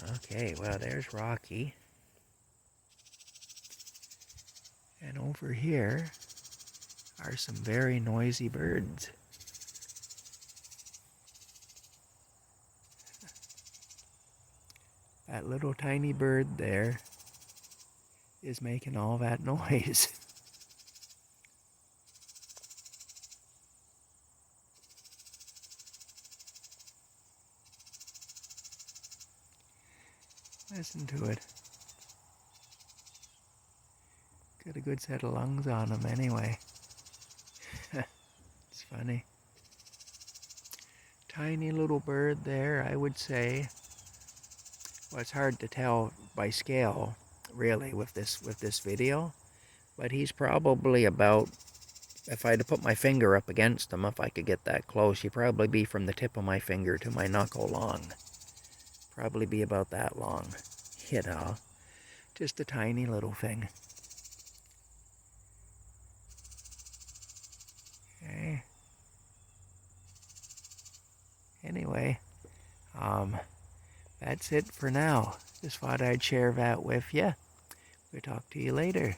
Okay, well, there's Rocky. And over here are some very noisy birds. That little tiny bird there is making all that noise. Listen to it. Got a good set of lungs on him anyway. It's funny. Tiny little bird there, I would say. Well, it's hard to tell by scale, really, with this video. But he's probably about, if I had to put my finger up against him, if I could get that close, he'd probably be from the tip of my finger to my knuckle long. Probably be about that long. You know, just a tiny little thing. Okay. Anyway, that's it for now. Just thought I'd share that with you. We'll talk to you later.